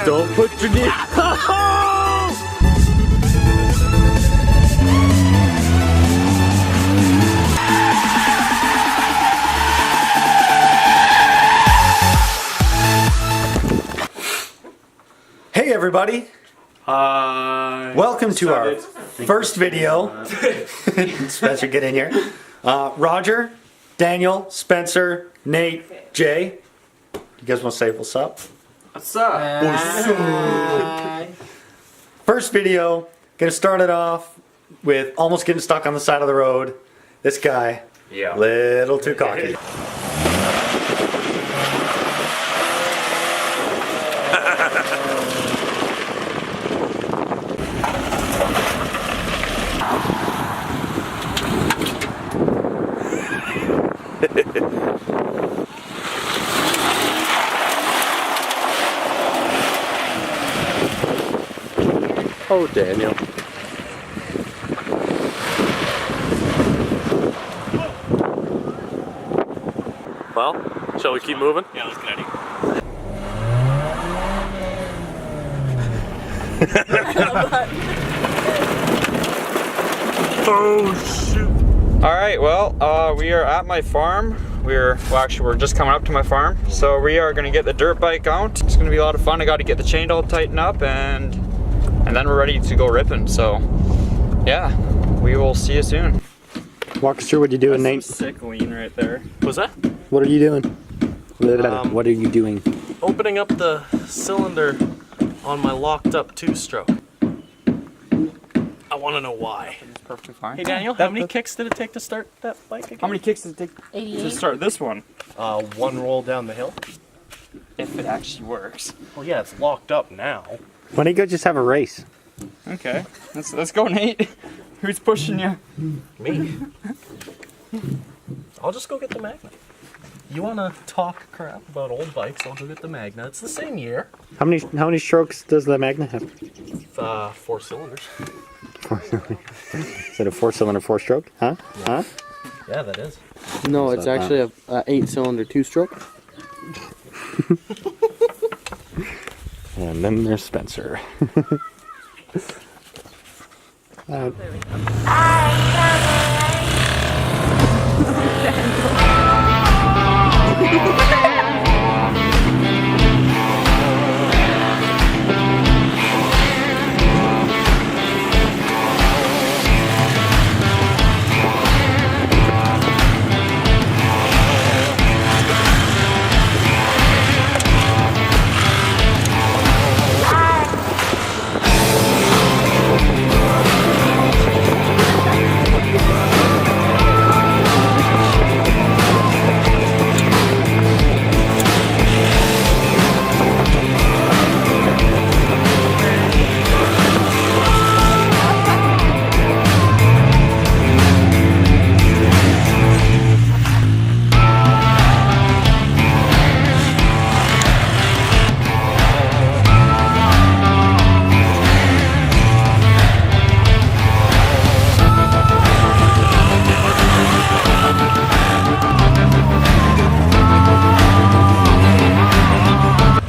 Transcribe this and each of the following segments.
Don't put your knee. Hey everybody! Hi. Welcome to our first video. Spencer, get in here. Roger, Daniel, Spencer, Nate, Jay. You guys want to say what's up? What's up? First video, gonna start it off with almost getting stuck on the side of the road. This guy, little too cocky. Oh, Daniel. Well, shall we keep moving? Yeah, let's get out of here. Oh, shoot. Alright, well, we are at my farm. We're just coming up to my farm. So we are gonna get the dirt bike out. It's gonna be a lot of fun. I gotta get the chain all tightened up and then we're ready to go ripping. So yeah, we will see you soon. Walk us through what you're doing, Nate. Sick lean right there. What's that? What are you doing? What are you doing? Opening up the cylinder on my locked up two-stroke. I want to know why. It's perfectly fine. Hey Daniel, how many kicks did it take to start that bike again? How many kicks does it take 88. to start this one? One roll down the hill. If it actually works. Well, yeah, it's locked up now. Why don't you go just have a race? Okay, let's go, Nate. Who's pushing you? Me. I'll just go get the Magna. You want to talk crap about old bikes? I'll go get the Magna. It's the same year. How many strokes does the Magna have? 4 cylinders. Is it a 4-cylinder 4-stroke? Huh? Yeah. Huh? Yeah, that is. No, it's actually a 8-cylinder 2-stroke. And then there's Spencer.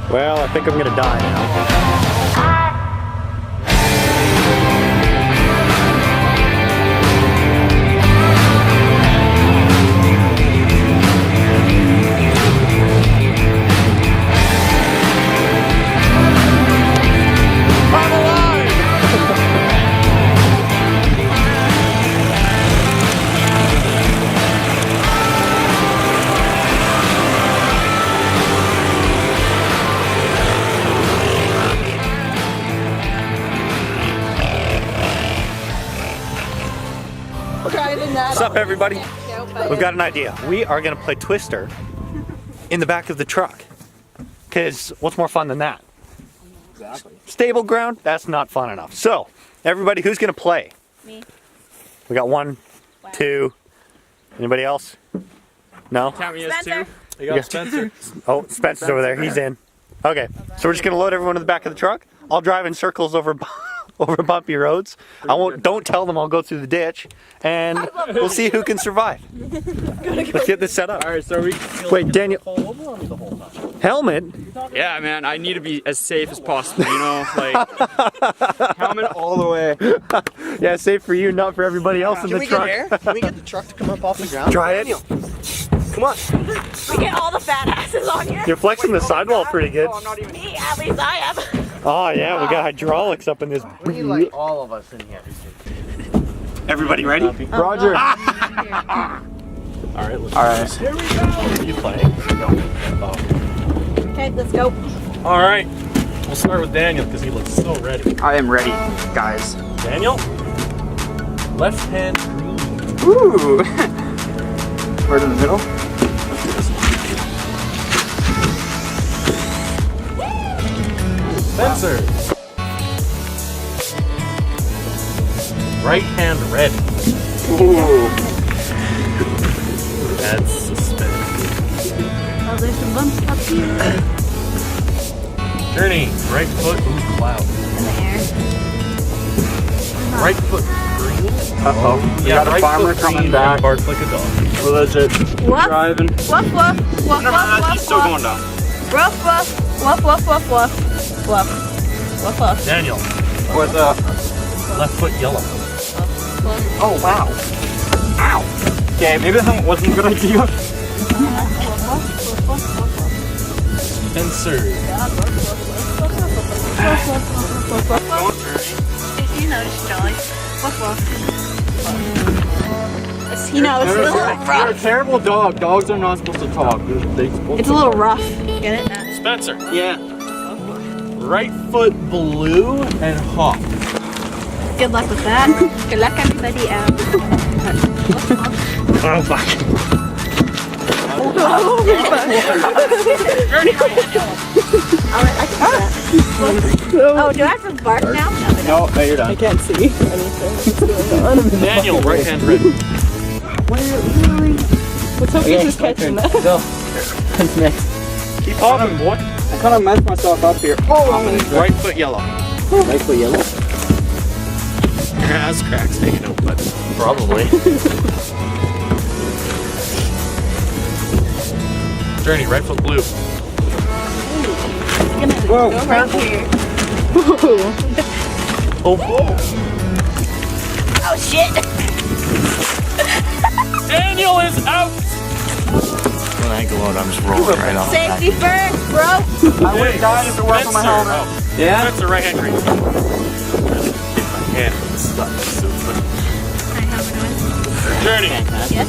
Well, I think I'm gonna die now. What's up, everybody? We've got an idea. We are going to play Twister in the back of the truck. Because what's more fun than that? Exactly. Stable ground? That's not fun enough. So, everybody, who's going to play? Me. We got 1, 2. Anybody else? No? Count me as Spencer. 2. You got Spencer. Oh, Spencer's over there. He's in. Okay, so we're just going to load everyone in the back of the truck. I'll drive in circles over over bumpy roads. I won't. Don't tell them I'll go through the ditch, and we'll see who can survive. Let's get this set up. All right, so we. Wait, Daniel. Fall over on me the whole time. Helmet. Yeah, man, I need to be as safe as possible. You know, like helmet all the way. Yeah, safe for you, not for everybody else in the truck. Can we get the truck to come up off the ground? Try it. Come on. We get all the fat asses on here. You're flexing the sidewall pretty good. Oh, I'm not even. Me, at least I am. Oh yeah, we got hydraulics up in this. We need like all of us in here. Everybody ready? Roger. All right, let's All right. Here we go. Are you playing? No. Okay, let's go. All right. We'll start with Daniel because he looks so ready. I am ready, guys. Daniel, left hand green. Ooh. Right in the middle. Spencer, right hand red. Ooh. That's suspense. Oh, there's some bumps up here Journey, right foot, ooh, cloud. in the air. Right foot green. Uh-oh. We got a right farmer foot coming green back. and barks like a dog. We're legit Woof, driving. woof, woof, woof, woof, Never mind, woof, he's still woof. going down. Woof, woof, woof, woof, woof, woof, woof, woof, woof. Daniel, With left foot yellow. oh wow. Ow. Okay, maybe that wasn't a good idea. Spencer, You know, it's jolly. Woof, woof. You know, it's a little You're a rough. terrible dog. Dogs are not supposed to talk. It's a little rough. Get it? Spencer, Yeah. right foot blue and hop. Good luck with that. Good luck, everybody. Oh fuck. Oh, do I have to bark now? No, you're done. Can't see anything. Daniel, right hand red. Let's hope he's just catching that. Go. Next. Keep hopping, boy. I kind of messed myself up here. Oh, Right foot yellow. Right foot yellow. Your ass crack's hanging out, but probably. Journey, right foot blue. whoa. Go right here. Oh, Oh, shit. Daniel is out. When I go out, I'm just rolling right off. Safety first, bro. I would have died if it weren't for my helmet. Oh, Yeah? Spencer, right hand green. My hand is stuck. So quick. Journey, Yes.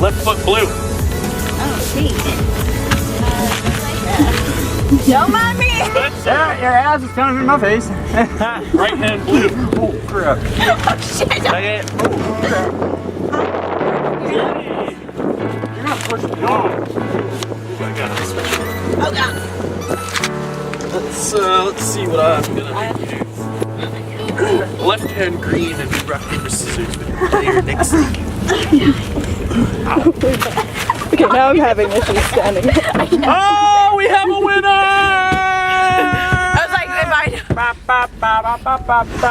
left foot blue. Oh, sweet. Don't mind me. Spencer, Yeah, your ass is kind of in my face. right hand blue. Oh, crap. Oh, shit. Second. You're not pushing it on. Oh, God. Let's see what I'm gonna do. Left hand green and rock paper scissors with player next to you. Okay, now I'm having issues standing. Oh, we have a winner! I was like,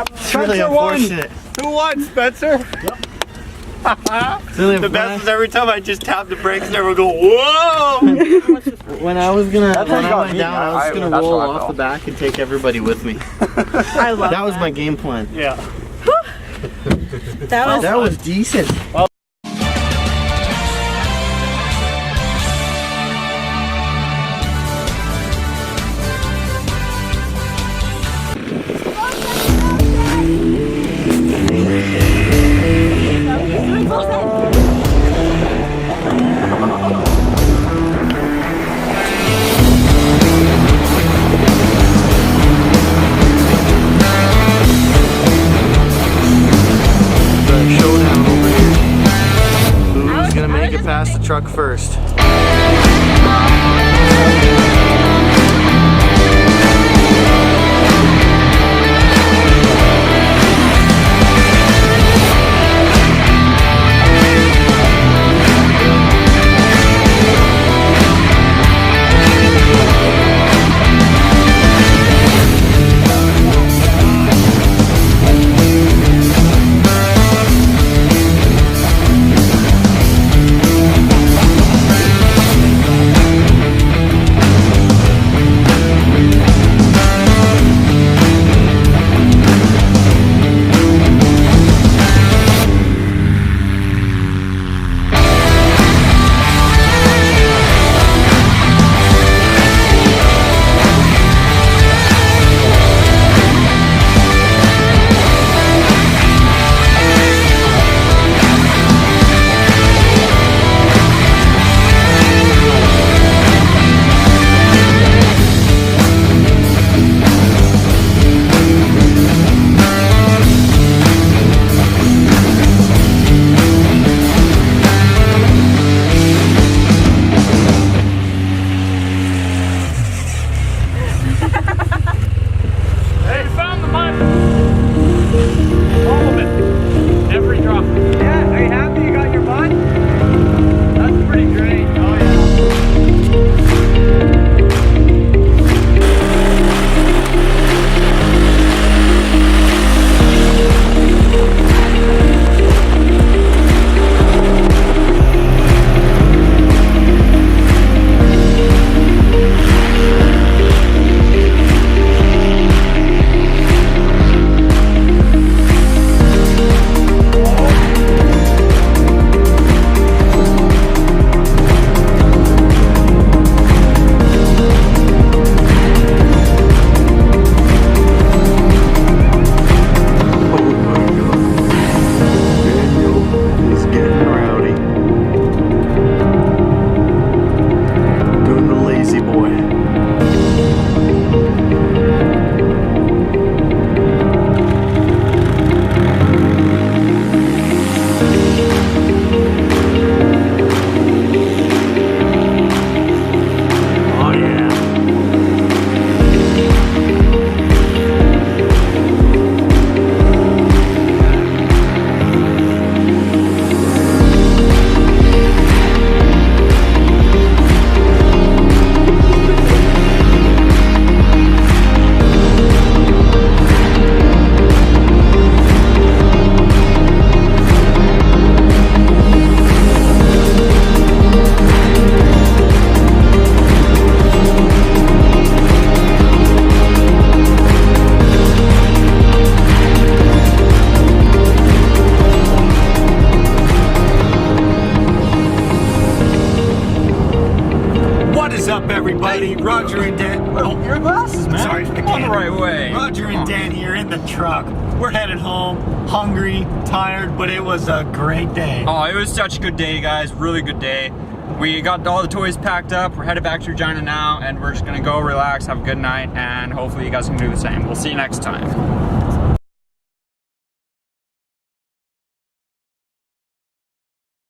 if It's really unfortunate. Who won, Spencer? The best is every time I just tap the brakes and everyone go, whoa! When I was gonna, That's when how I you got went me. down, I was I- just gonna that's roll how I off felt. the back and take everybody with me. I love That was my game plan. Yeah. That was decent. The showdown over here. Who's gonna make it past the truck first? is up, everybody? Roger and Dan. Oh, Your glasses, man. sorry, I On can't. the right way. Roger and Dan here in the truck. We're headed home, hungry, tired, but it was a great day. Oh, it was such a good day, guys. Really good day. We got all the toys packed up. We're headed back to Regina now, and we're just gonna go relax, have a good night, and hopefully you guys can do the same. We'll see you next time.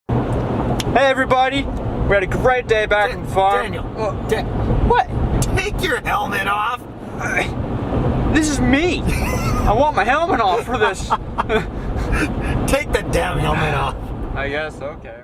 Hey everybody! We had a great day back on the farm. Daniel, What? take your helmet off. This is me! I want my helmet off for this. Take the damn helmet off. I guess, okay.